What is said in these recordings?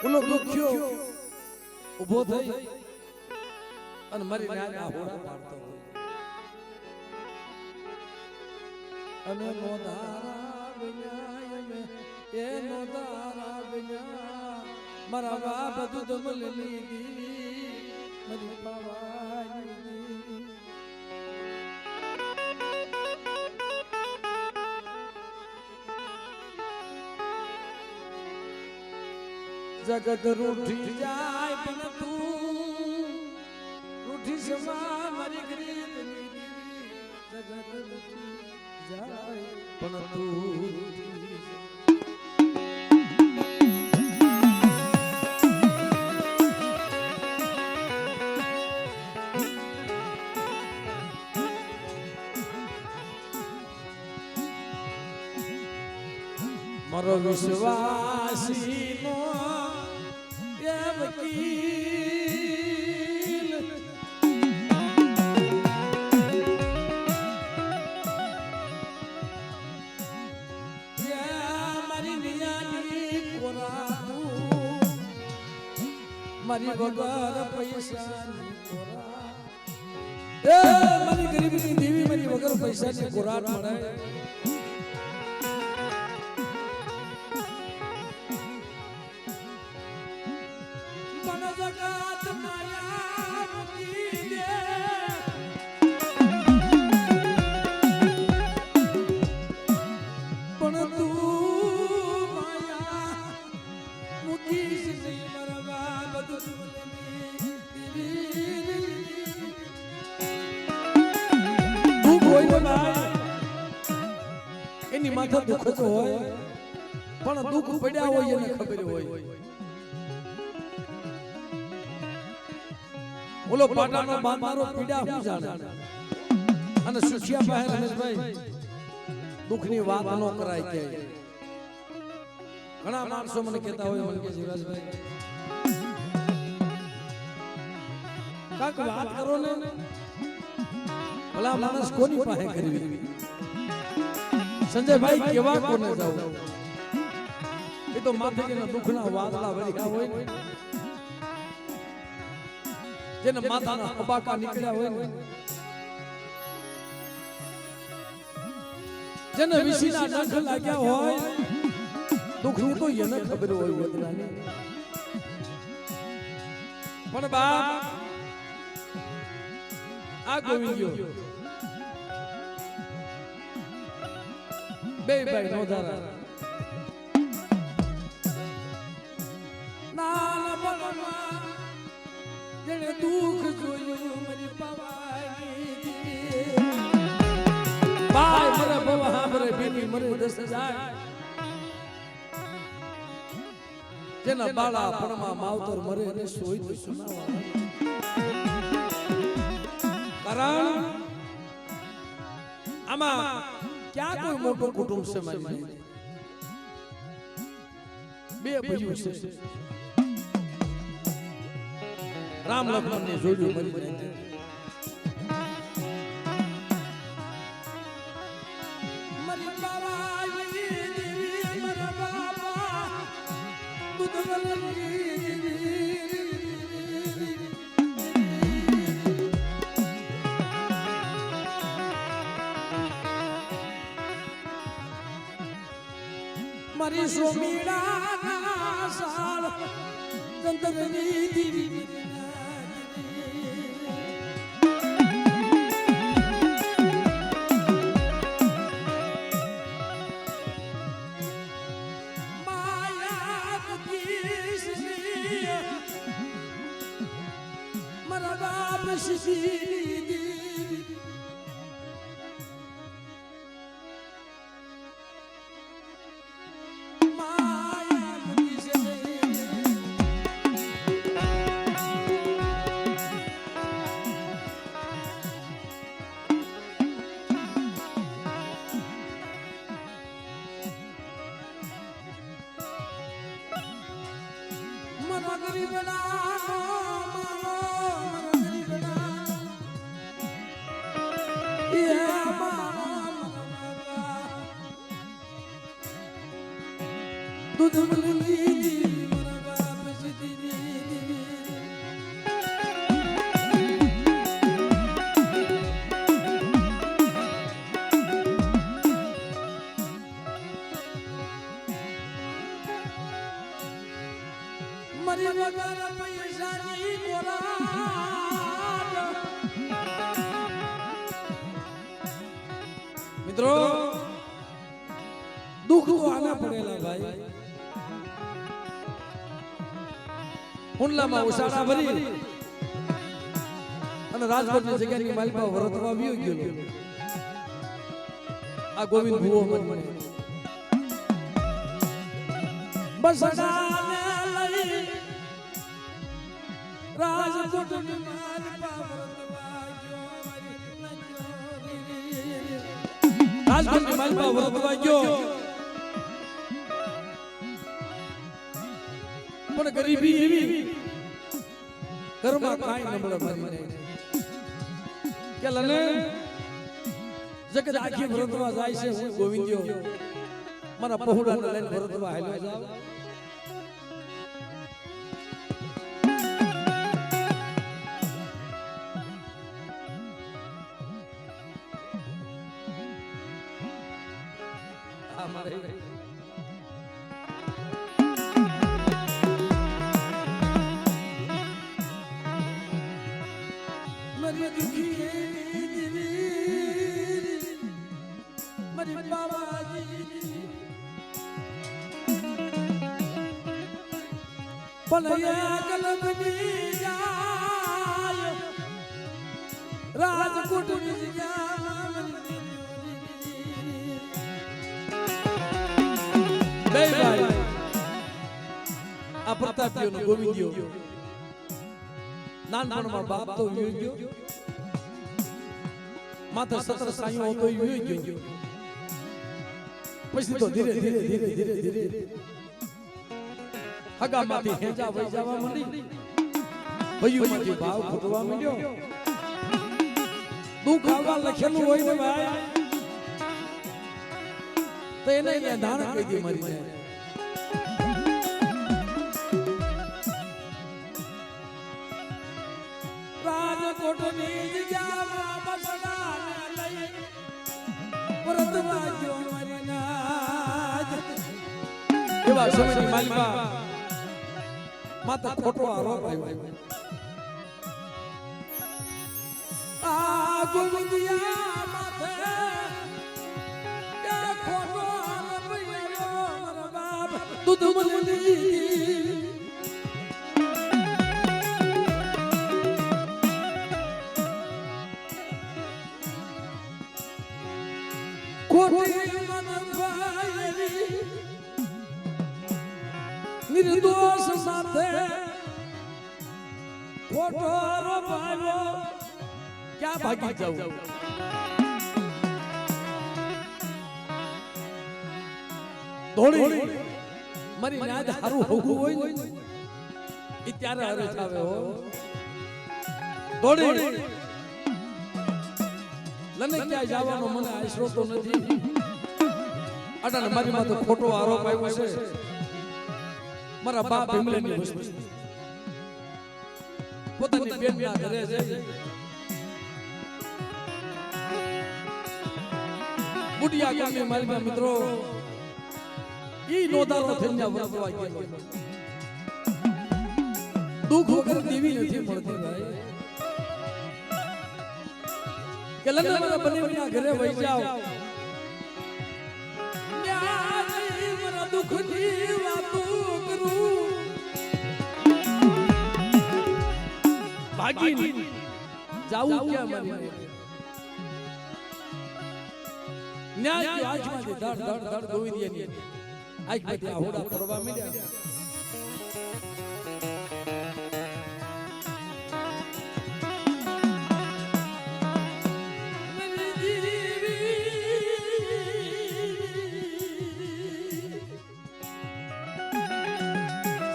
ઓલો દુખ્યો ઉભો થઈ અને મારી નાના હોડા પાડતો હોય અને નોધારા વિનાય મે એ નોધારા વિના મારા બાપ દૂધ મલલી દી મારી પાવાની जगत रूठी जाए पण तू रूठी समा मारी गरीब जगत रूठी जाए पण तू मारो विश्वासी नो वकील मारी नियानी कोरा मारी वगर पैसा मारी गरीबी देवी मारी वगर पैसा से कोरा मरे એની માથે દુઃખ જ હોય પણ દુઃખ પડ્યા હોય એને ખબર હોય ઓલો પાટાનો બાંધારો પીડા હું જાણે અને સુખિયા પાસે રમેશભાઈ દુઃખની વાત ન કરાય કે ઘણા માણસો મને કહેતા હોય મને કે જીવરાજભાઈ કાક વાત કરો ને ભલા માણસ કોની પાસે કરવી સંજયભાઈ કેવા કોને જાવ એ તો માથે જેના દુઃખના વાદળા વળ્યા હોય જેને માથાના અબાકા નીકળ્યા હોય ને જેને વિસીના ડંખ લાગ્યા હોય દુઃખનું તો એને ખબર હોય વેદનાની પણ બાપ આ ગોવિંદયો બે ભાઈ નોધારા નાના બળમાં જેને દુઃખ જોયું મારી પાવાની ભાઈ મરે બવા મરે બીની મરે 10,000 જેના બાળા પણમાં માવતર મરે ને સોઈ તો સુનાવા કારણ આમાં क्या कोई मोटो कुटुंब से मारी बे भयु से राम लक्ष्मण ने जोड़ियो मरी गई मरी बाबा देवी मरा बाबा बुदवली મારી સોમીડા ના સાળ ચંદ્રની દીવી માયા કિસની મારા બાપ શીશી दूध વગર પૈસાની ગોરાટ મિત્રો દુઃખ તો આના પડેલા ભાઈ હુંડલામાં ઉસાડા ભરી અને રાજકોટની જગ્યાની માલિકા વરતવા આવ્યો ગયો આ ગોવિંદ ભુવો મને બસડાને લઈ રાજકોટની માલિકા વરતવા ગયો રાજકોટની માલિકા વરતવા ગયો પણ ગરીબી એવી ઘરમાં કાંઈ નબળો ભરી નહીં કે લને જગત આખી ભરતવા જાય છે હું ગોવિંદ્યો મારા પહોળાને લઈને ભરતવા હાલ્યો જાવ આ મારે રાજકોટ આ પ્રતાપ્યો ગોવિંદ્યો નાનપણમાં બાપ તો વિયો ગયો માથે 17 સાયો હતો વિયો ગયો પછી તો ધીરે ધીરે ધીરે ધીરે ધીરે હગામાંથી હેજા વઈ જવા માંડી ભયુમાંથી ભાવ ફૂટવા માંડ્યો દુઃખ આવવા લખેલું હોય ને ભાઈ તો એને ધાણ કહી દે મારી જાય રાજકોટની જગ્યામાં બસડાને લઈ પરતવા ગયો મારી નાજ એવા સમયની માલિકા માતા ખોટો આરોપ આવ્યો આ ગોવિંદિયા માથે કે ખોટો આરોપ આવ્યો મારા બાપ દૂધ મલની ખોટી મન ભાઈ નિર્દોષ સાથે ખોટો આરોપ આવ્યો ક્યાં ભાગી જાઉં દોડી મારી નાદ હારું હોવું હોય ને ઈ ત્યારે હારે થાવે હો દોડી લને ક્યાં જવાનો મને આશરો તો નથી અડાને મારી માથે ખોટો આરોપ આવ્યો છે મારા બાપ ભીમલેની વસ્તુ પોતાની બેનના ઘરે જઈ બુડિયા ગામની મારી મિત્રો ઈ નોધારો થઈને વર્તવા ગયો દુઃખ વગર દેવી નથી મળતી ભાઈ કે લને મારા બનેવીના ઘરે વઈ જાવ ન્યાય મારા દુઃખની વાતો કરું ભાગી જાવું ક્યાં મારી ન્યાય की आँखમાંથી ધડ ધડ ધડ ગોવિંદિયાની આંખમાંથી આહોડા પડવા માંડ્યા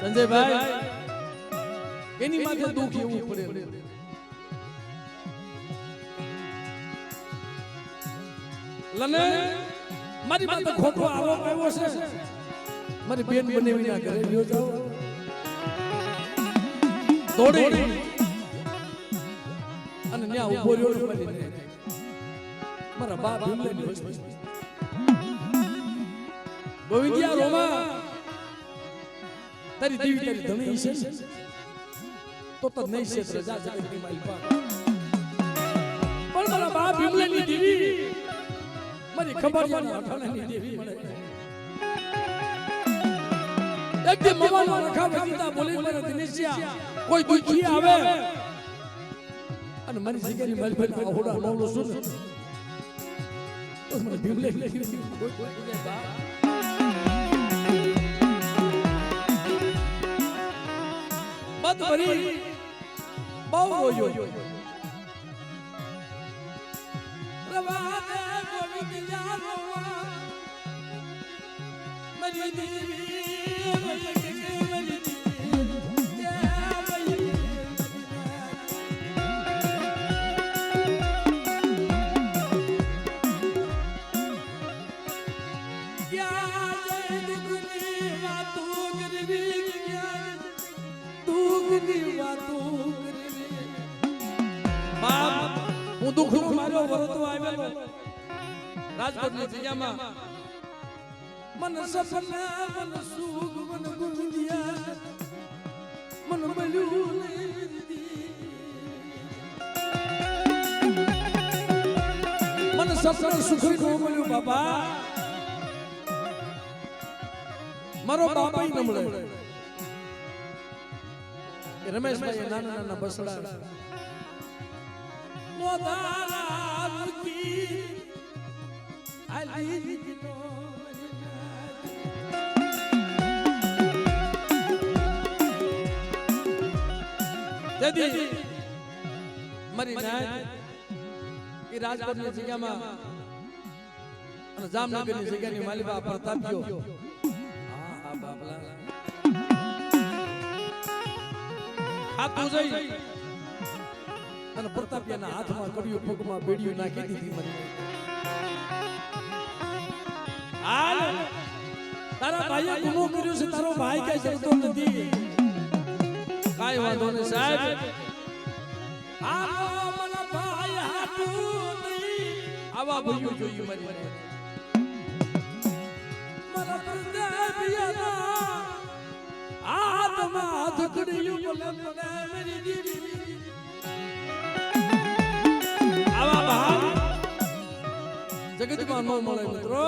સંજયભાઈ એની માથે દુઃખ એવું પડે લને મારી માથે ખોટો આરોપ આવ્યો છે મારી બેન બનેવીના ઘરે ગયો જાવ દોડી અને ન્યા ઉભો રહ્યો મારા બાપ ભીમલેની વસ્તુ ગોવિંદિયા રોમા તારી દેવી તારી ધણી છે તો નહીં છે રજા જગતની માલપા પણ મારા બાપ ભીમલાની દેવી મારી ખબરિયાના અઠાણાની દેવી મળે એકદી મવાનો રખા વજીતા બોલી મને દિનેશિયા કોઈ દુખી આવે અને મારી જગ્યાની માલપા હોડા નવલો સુન તો મને ભીમલાની દેવી કોઈ બાપ મત ભરી બહુ રોયો રવાને ગોવિંદ જાનવા મરી દેવી મરી હું દુઃખ માર્યો વરતો આવેલો રાજકોટની જગ્યામાં મન સપના મન સુખ મન ગુંદિયા મન મળ્યું મન સપના સુખ નો મળ્યું બાબા મારો બાપા ન મળે રમેશભાઈ નાના નાના બસડા મોદારા મુકી આલી દીનો દેદી મરી નાય એ રાજકોટની જગ્યામાં અને જામનગરની જગ્યાની માલિબા પ્રતાપ્યો હા બાબલા ખાતું જઈ અને પ્રતાપિયાના હાથમાં કડિયું પગમાં બેડિયું નાખી દીધી મને હાલ તારા ભાઈએ ગુનો કર્યો છે તારો ભાઈ કઈ જતો નથી કાઈ વાંધો નહીં સાહેબ આ મારા ભાઈ હાટું નહીં આવા ભયું જોઈએ મારી મારા પ્રતાપિયાના હાથમાં હાથ કડિયું બોલે મારી દીદી આવા ભાવ જગતમાં ન મળે મિત્રો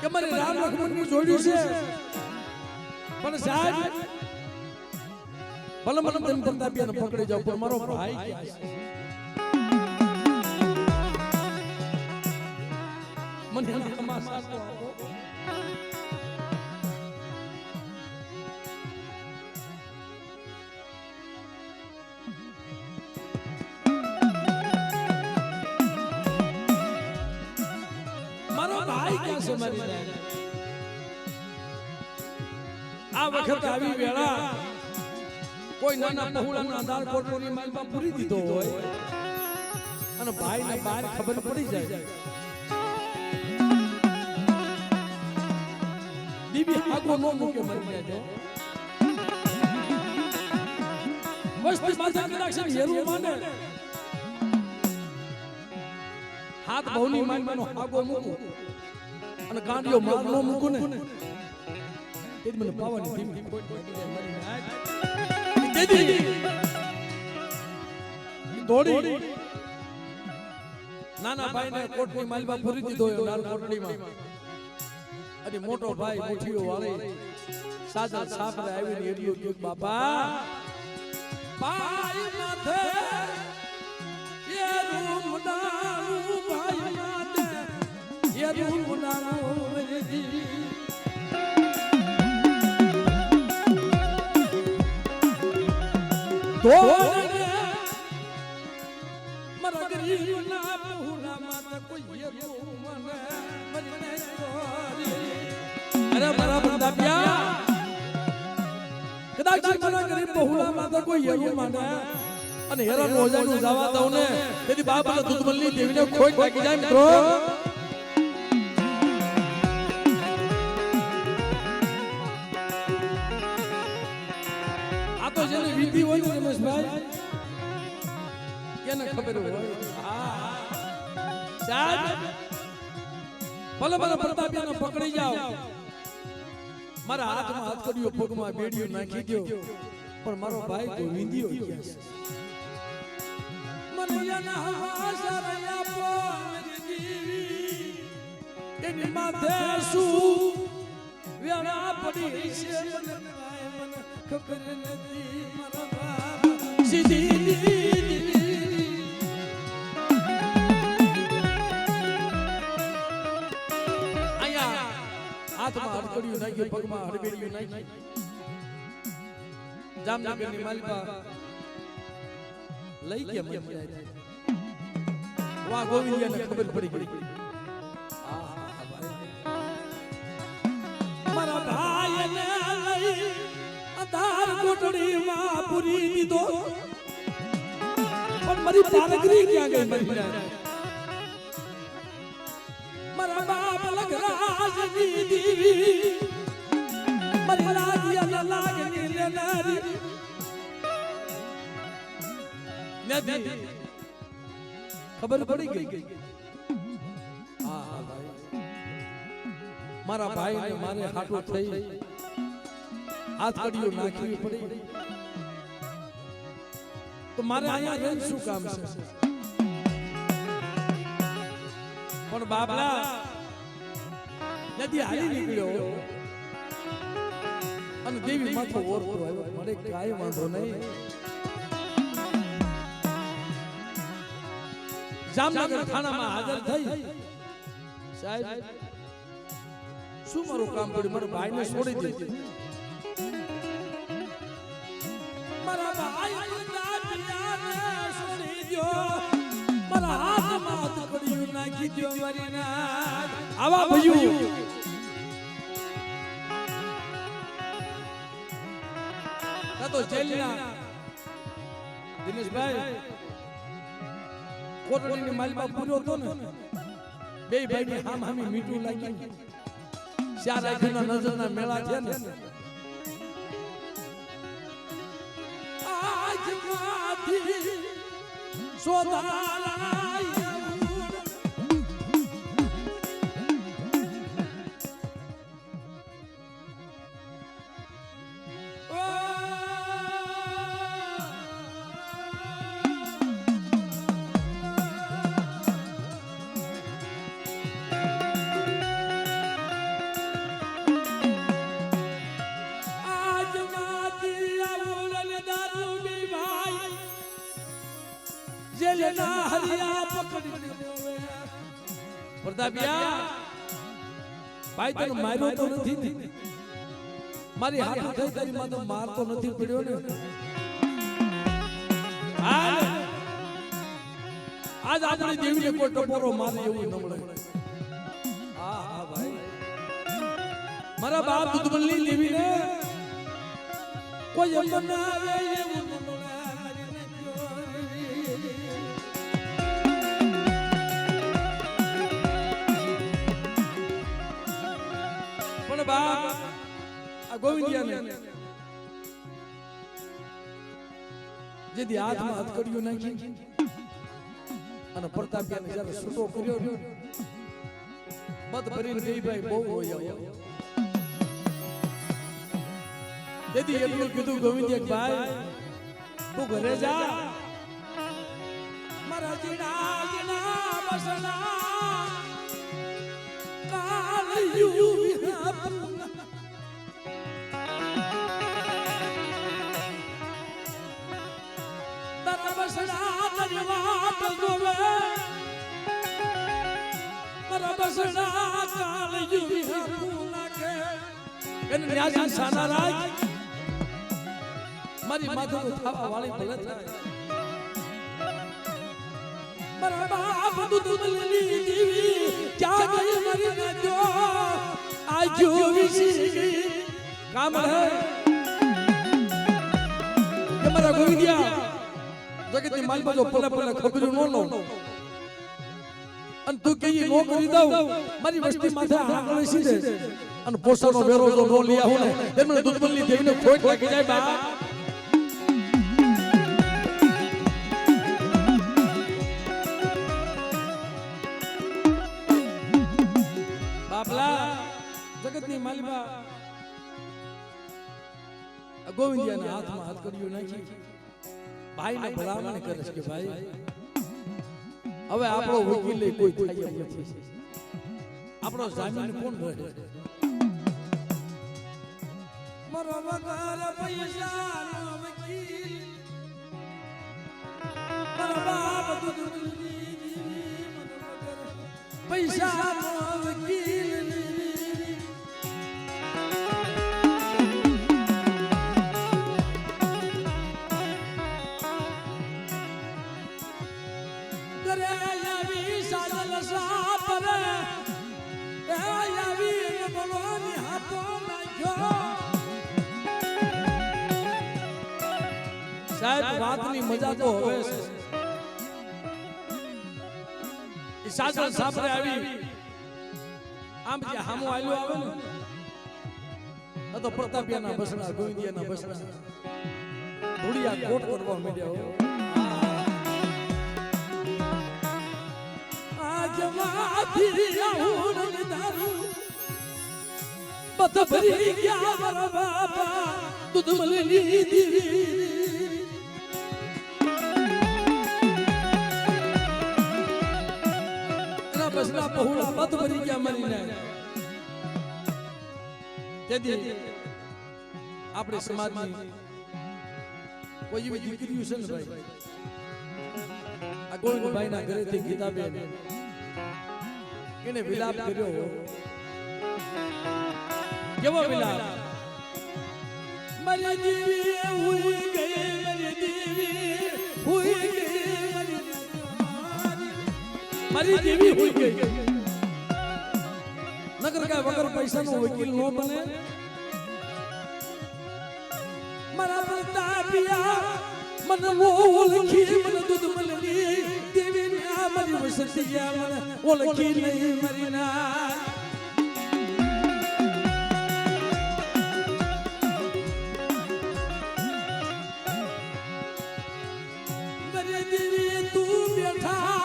કે મારે રામ લક્ષ્મણનું જોડ્યું છે પણ સાહેબ ભલે મને તેમ પ્રતાપિયાને પકડી જાવ પણ મારો ભાઈ ક્યાં છે મને તમાશા આપો આ વખત આવી વેળા કોઈ નાના પહોળાના આધાર કોટની માલમાં પૂરી દીધો હોય અને ભાઈને બહાર ખબર પડી જાય દીદી આગો નો મૂકે મરી જાય વસ્તી માથા કદાચ હેરું માને હાથ બહુની માલમાંનો આગો મૂકું અને ગાંડીઓ માર નો મૂકું ને તે મને પાવાની ધીમી ખોટ પડી જાય મરી નાય દીદી દોડી નાના ભાઈને કોટની માલમાં પૂરી દીધો લાલ કોટડીમાં અને મોટો ભાઈ મુઠીઓ વાળી સાજા સાપરે આવીને એટલું કીધું બાપા ભાઈ માથે એ રૂમડાનું ભાઈ માથે એ રૂમડાનું મેરી દોડને મરા ગરીબના પહોળા માથે કોઈ એ રૂમને મને અરે મારા પ્રતાપિયા કદાચ મારા ગરીબ પહોળા માથે કોઈ હેરું માને અને હેરાન હોજાનું જવા દઉં ને તેથી બાપના દૂધમલની દેવીને ખોટ લાગી જાય મિત્રો આ તો જેને વિધિ હોય ને રમેશભાઈ કેને ખબર હોય સાહેબ ભલે મારા પ્રતાપિયાને પકડી જાઓ મારા હાથમાં હાથ કર્યો પગમાં બેડિયું નાખી દો પણ મારો ભાઈ ગોવિંદિયો ક્યાં છે મને યાના હવાસરા આપો જીવી એની માથે શું વ્યાણા પડી છે મને ખબર નથી મારા બાપ સીધી હાથમાં હડકડિયું નાખ્યું પગમાં હડબેડિયું નાખ્યું જામનગરની માલિકા લઈ ગયા મને વાહ ગોવિંદિયાને ખબર પડી ગઈ મારા ભાઈને લઈ અંધાર કોટડીમાં પૂરી દીધો પણ મારી પારગરી ક્યાં ગઈ મરી મારા બાપ લગરાજની દીવી મારી લાગિયા લાગની લેનારી નથી ખબર પડી ગઈ હા ભાઈ મારા ભાઈને મારે હાટું થઈ હાથકડીઓ નાખવી પડી તો મારે અહીંયા રહીને શું કામ છે પણ બાબલા નદી હાલી નીકળ્યો અને દેવી માથો ઓરતો આવ્યો મને કાંઈ વાંધો નહીં જામનગર થાણામાં હાજર થઈ સાહેબ શું મારું કામ પડ્યું મારા ભાઈને છોડી દીધી મારા ભાઈ છોડી દો મારા હાથમાં હાથ પડ્યું નાખી દો મારી નાથ આવા ભયું તો જેલના દિનેશભાઈ કોટડીની માલમાં પૂરો હતો ને બે ભાઈની હામ હામી મીઠું લાગ્યું ચાર આંખના નજરના મેળા છે ને આજમાંથી સોદાલાઈ જેલના હરિયા પકડી લીધો પ્રતાપિયા ભાઈ તને માર્યો તો નથી મારી હાથ થઈ તારી માં તો માર તો નથી પડ્યો ને આજ આપણી દેવીને કોઈ ટપોરો મારે એવું ન મળે હા હા ભાઈ મારા બાપ દુધબલ્લી દેવીને કોઈ એમ ના આવે એવું ન મળે બાપ આ ગોવિંદિયાને જેથી હાથમાં હથકડીઓ નાખી અને પ્રતાપિયાને જ્યારે છૂટો કર્યો બધ ભરીને ગઈ ભાઈ બહુ હોય જેથી એટલું કીધું ગોવિંદિયા ભાઈ તું ઘરે જા મારા જીણા જીણા બસના કાલયું બસડા તરી વાત જોવે મારા બસડા કાલ યુવી હપુના કે એને ન્યાજી સાના રાજ મારી માથું થાવા વાળી ભલે થાય મારા બાપ દુધબલ્લી દેવી ક્યાં ગઈ મરી ન જો આ જોવી સી કામ હે કે મારા ગોવિંદિયા જગતની માલમાં જો પલે પલે ખબર્યું ન લો અને તું કઈ નો કરી દઉં મારી વસ્તી માથે આંગળી સીધે અને પોસાનો વેરો જો નો લઈ આવું ને એમને દુધબલ્લી દેવીને ખોટ લાગી જાય બા બાપલા જગતની માલમાં ગોવિંદિયાના હાથમાં હાથ કર્યો નાખી ભાઈને ભલામણ કરે છે કે ભાઈ હવે આપણો વકીલ કોઈ થાય એમ નથી, આપણો જામીન કોણ ભરે? મારો વગર પૈસાનો વકીલ, મારા બાપ દુનિયા પૈસાનો વકીલ સાહેબ વાતની મજા તો હવે છે. સાસણ સાપરે આવી આમ જે હામો આલ્યો આવે ને તો પ્રતાપિયાના બસડા ગોવિંદિયાના બસડા ધોળિયા કોટ કરવા માંડ્યા. આજ માથી આવું ને દારૂ બત ભરી ગયા મારા બાપા દૂધ મળી લીધી. બસના પહોળા બત ભરી ગયા મરીને. તેથી આપણે સમાજની કોઈ એવી દીકરીઓ છે ને ભાઈ, આ ગોવિંદભાઈના ઘરેથી ગીતાબેન એને વિલાપ કર્યો. કેવો વિલાપ? મારી દેવી હુઈ ગઈ, મારી દેવી હુઈ ગઈ, મારી દેવી હુઈ ગઈ. નગર કા વગર પૈસાનો વકીલ નો બને. મારા પ્રતાપિયા મને ઓળખી, મને દૂધ મળલી દેવી ના મારી વસતિયા મને ઓળખી નહીં મારી ના. મારી દેવી તું બેઠા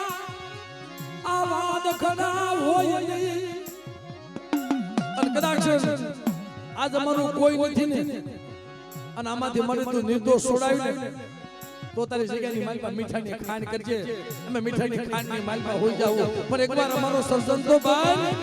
આવા દખના હોય નહીં. અને કદાચ આ જમાનું કોઈ નથી ને અને આમાંથી મને તું નિર્દોષ છોડાવી ને તો તારી જગ્યાની માલપા મીઠાની ખાંડ કરજે. અમે મીઠાની ખાંડની માલપા હોઈ જાવ, પણ એકવાર અમારો સર્જન તો ભાઈ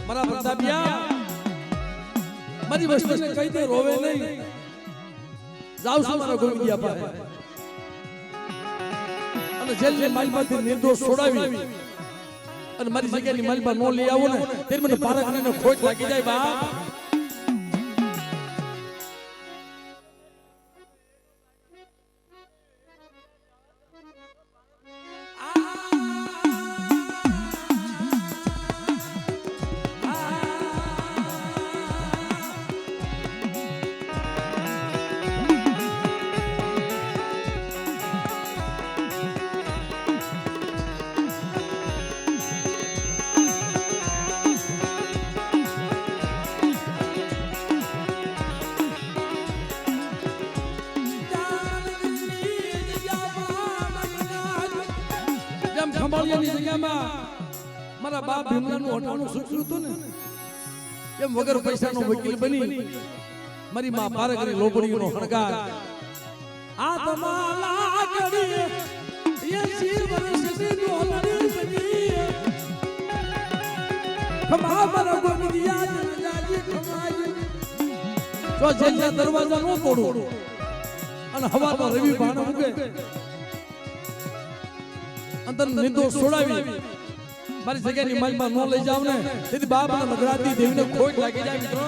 મારા પ્રતાપિયા મારી વસ્તુને કહી દે રોવે નહીં. જાવ છું મારા ગોવિંદિયા પાસે અને જેલની માલમાંથી નિર્દોષ છોડાવી અને મારી જગ્યાની માલપા નો લઈ આવો ને તે મને પારખને ખોટ લાગી જાય બાપ. ખંભાળિયાની જગ્યામાં મારા બાપ ભીમલાનું હટાણું સૂચવ્યું હતું ને એમ વગર પૈસાનો વકીલ બની મારી માં પારગરી લોબડીનો હણગાર આ તમાલા કરી એ શિર વર્ષની ડોલડી બની ખમા મારા ગોવિંદિયા જનજાજી ખમાજી જો જેલના દરવાજા નો તોડું અને હવામાં રવિ ભાણ ઉગે અંતર નિર્દોષ છોડાવી મારી જગ્યાની માલમાં ન લઈ જાવ ને તેથી બાપના નગરાતી દેવીને ખોટ લાગી જાય મિત્રો.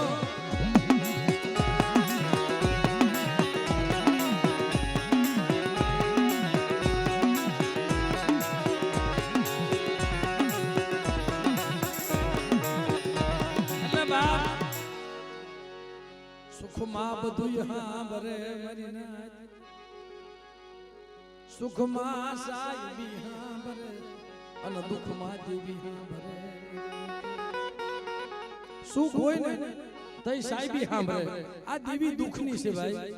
સુખમાં બધું હાંભરે મારી નાથ, સુખમાં સાહેબી હાંભરે અને દુઃખમાં દેવી સાંભળે સુખ હોય ને તઈ સાહેબી સાંભળે આ દેવી દુઃખની છે ભાઈ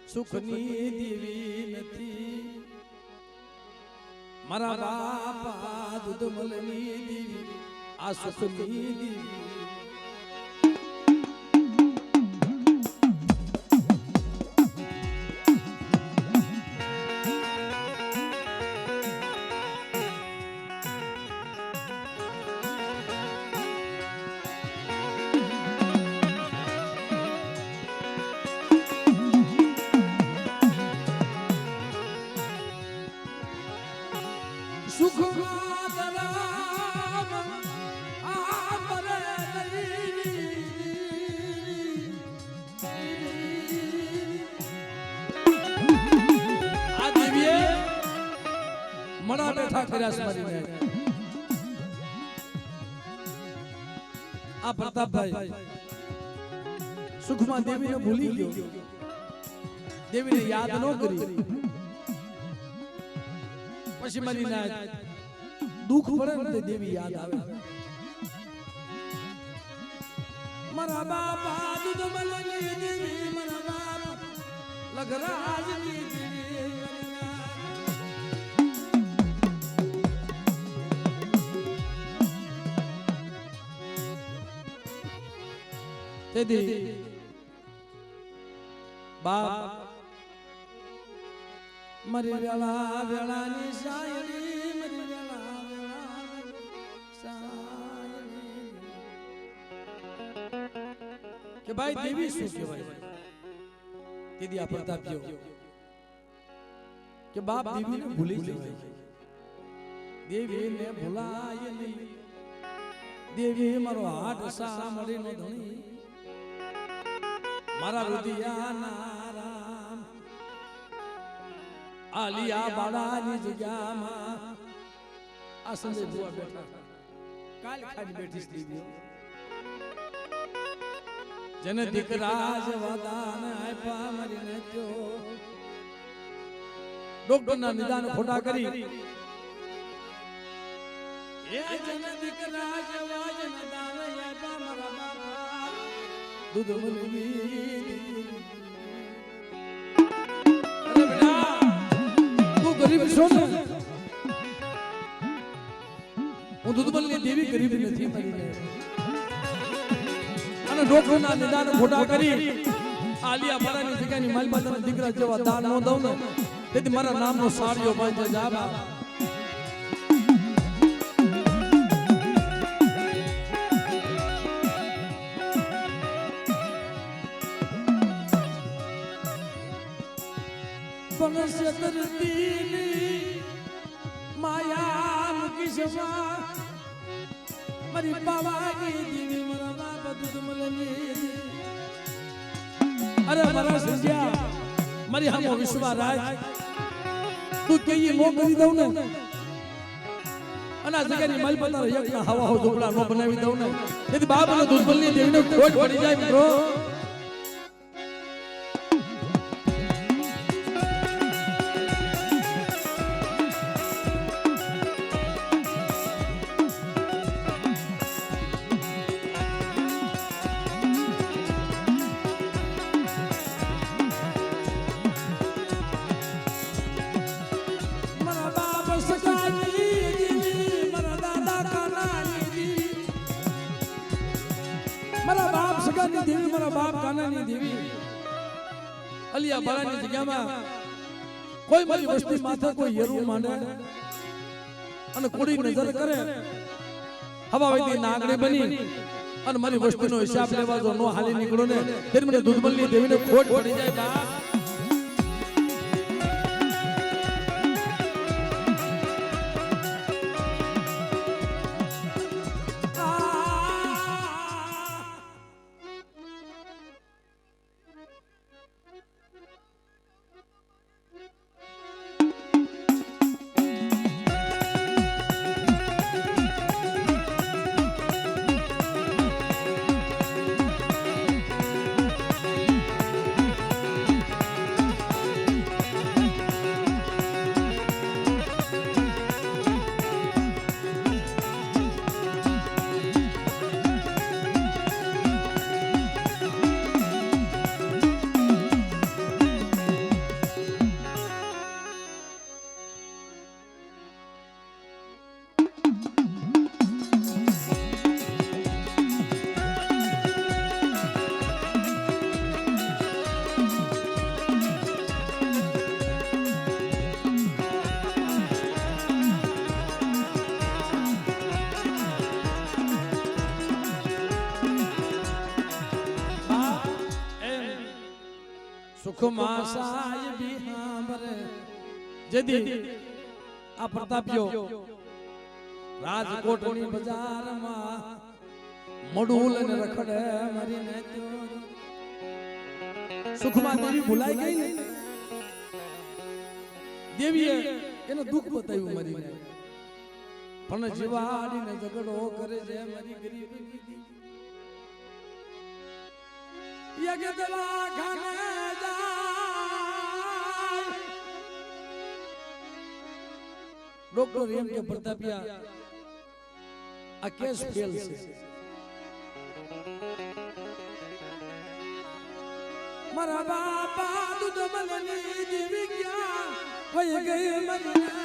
સુખની દેવી નથી મારા બાપા દુધમલની દેવી આ સુખની દેવી મણા બેઠા કર્યા સ્મરીને આ પ્રતાપભાઈ સુખમાં દેવીને ભૂલી ગયો દેવીને યાદ ન કરી પછી મારી ના દુઃખ પડે ને દેવી યાદ આવે મારા બાપા દુધમલની દેવી મારા બાપ લગરાજની દેવી તેથી બાપ મરી વેળા વેળાની સાયરી મરી વેળા વેળા સાયરી કે ભાઈ દેવી શું કહેવાય તેથી આ પ્રતાપ કે બાપ દેવીને ભૂલી જવાય દેવીને ભૂલાય નહીં દેવી મારો હાથ સાંભળીનો ધણી મારા રુદિયાના રામ આલિયા બાળાની જગ્યામાં આ સંજય બુઆ બેઠા કાલ ખાલી બેઠી દીધી જન દીકરા જવાદાન આપ્યા મરીને જો ડોક્ટરના નિદાન ખોટા કરી એ જન દીકરા જવાદાન આપ્યા મારા બાપા દુધમલની અરે બેટા તું ગરીબ છો ને હું દુધમલની દેવી ગરીબ નથી મરીને અને ડોક્ટરના નિદાન ખોટા કરી આલિયા બાળાની જગ્યાની માલબાદાના દીકરા જેવા દાન ન દઉં ને તેથી મારા નામનો સાડિયો બાંધે જાબા માયા મુકીશમાં મારી બાવાની દેવી મારા બાપા દુધમલની અરે મારા સંજ્યા મારી હામો વિશ્વા રાજ તું કઈ મો કરી દઉં ને અને આ જગ્યાની માલપતા એકના હવા હો ઝોપડા નો બનાવી દઉં ને તેથી બાપા દુધમલની દેવીને ખોટ પડી જાય મિત્રો મારા બાપ સગાની દેવી મારા બાપ કાનાની દેવી અલિયા બાળાની જગ્યામાં કોઈ મારી વસ્તી માથે કોઈ યરું માંડે અને કોડી નજર કરે હવાવેતી નાગણી બની અને મારી વસ્તીનો હિસાબ લેવા જો નો હાલી નીકળો ને ત્યારે મને દુધમલની દેવીને ખોટ પડી જાય બાપ સુખમાં સાહેબી હાંભરે જેદી આ પ્રતાપ્યો રાજકોટની બજારમાં મોઢું લઈને રખડે મરીને સુખમાં દેવી ભૂલાઈ ગઈ ને દેવીએ એને દુઃખ બતાવ્યું મરીને પણ જીવાડીને ઝઘડો કરે છે મારી ગરીબી યગે દવાખાને જાય ડોક્ટર એમ કે પ્રતાપિયા આ કેસ ફેલ છે મારા બાપા દૂધ મલની દેવી ગયા વહી ગઈ મરના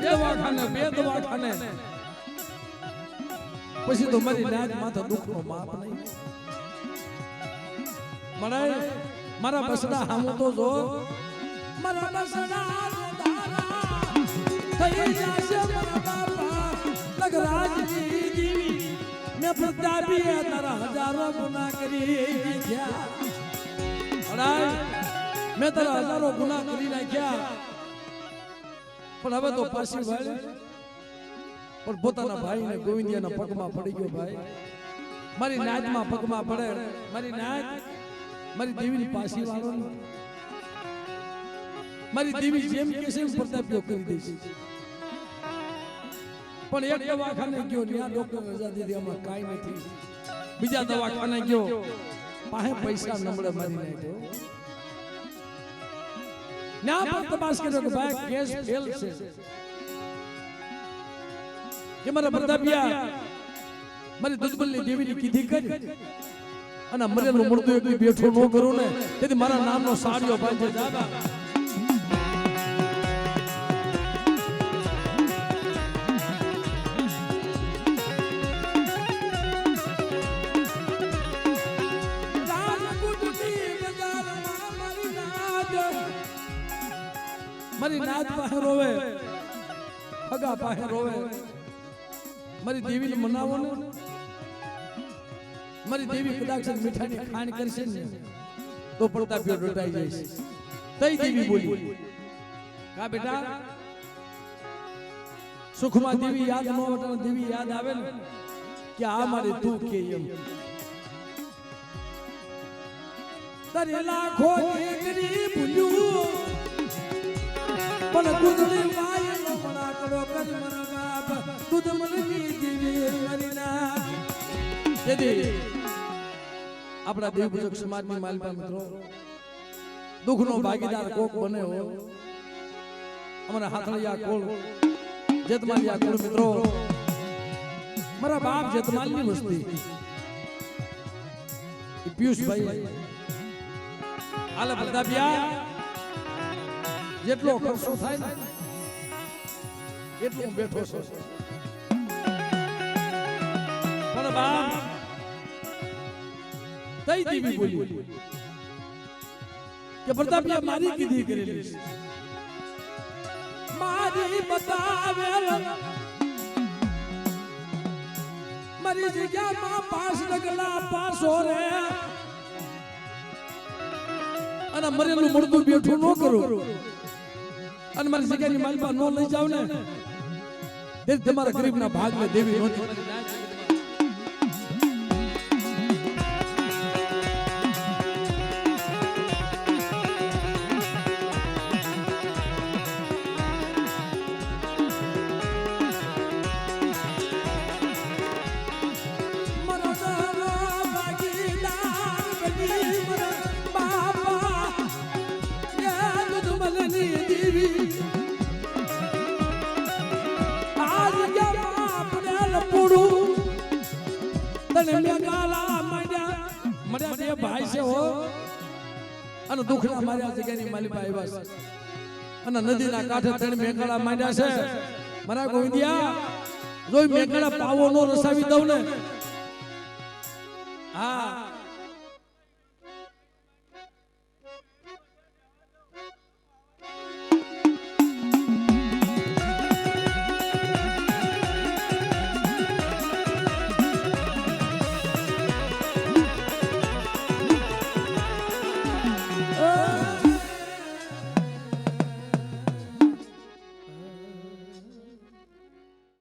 દવાખાને બે દવાખાને પછી તો મારી નાજ માથા દુઃખનો માપ નહીં મને મારા બસડા હામું તો જો મારા બસડા તારા થઈ જાશે મારા બાપા લગરાજની દેવી મેં પ્રતાપીએ તારા હજારો ગુનાહ કરી ગયા અડાય મેં તારા હજારો ગુનાહ કરી નાખ્યા પણ હવે તો પાછી વાળી પણ પોતાના ભાઈને ગોવિંદિયાના પગમાં પડી ગયો ભાઈ મારી નાચમાં પગમાં પડે મારી નાચ મારી દેવીની પાછી વાળો મારી દેવી જેમ કે છે પ્રતાપ્યો કરી દેશે પણ એક દવાખાને ગયો ત્યાં ડોક્ટર રજા દીધી આમાં કાંઈ નથી બીજા દવાખાને ગયો પાસે પૈસા નમળે મારી નાખ્યો ના પણ તપાસ કર્યો કે ભાઈ કેસ ફેલ છે કે મારા પ્રતાપિયા મારી દુશ્મનની દેવીની કીધી કરી અને મરેલું મળતું એકલી બેઠો ન કરું ને તેથી મારા નામનો સાડિયો બાંધે દાદા મારી નાદ પાસે રોવે હગા પાસે રોવે મારી દેવીને મનાવો ને મારી દેવી કદાચ મીઠાની ખાણ કરશે ને તો પ્રતાપ્યો ડટાઈ જાય છે તઈ દેવી બોલી કા બેટા સુખમાં દેવી યાદ ન આવે દેવી યાદ આવે ને કે આ મારે તું કે એમ તારે લાખો દીકરી ભૂલ્યું પણ કુદરી માય નો મના કરો કરી મરા બાપ તુદ મનની દેવી મરીના જેદી આપણા દેવપૂજક સમાજની માલપા મિત્રો દુઃખનો ભાગીદાર કોક બને હો અમારા હાથળિયા કોળ જેતમાલિયા કોળ મિત્રો મારા બાપ જેતમાલની વસ્તી પિયુષભાઈ હાલે પ્રતાપિયા જેટલો ખર્ચો થાય ને એટલો બેઠો છે પણ બાપ તઈ દેવી બોલી કે પ્રતાપિયા મારી કીધી કરેલી છે મારી બતાવેલ મારી જગ્યામાં પાસ લગલા પાસો રે અને મરેલું મળતું બેઠું ન કરું અને મારી જગ્યાની માલપા નો લઈ જાવ ને તે તમારા ગરીબના ભાગને દેવી નહોતી आज क्या अपने लपुड़ू તને મેઘાલા માંડ્યા મળ્યા બે ભાઈ છે હો અને દુખના માર્યા જગ્યાની માલિકા આવ્યા છે અને નદીના કાંઠે ત્રણ મેઘાલા માંડ્યા છે મારા ગોવિંદિયા જો મેઘાલા પાવો નો રસાવી દઉં ને હા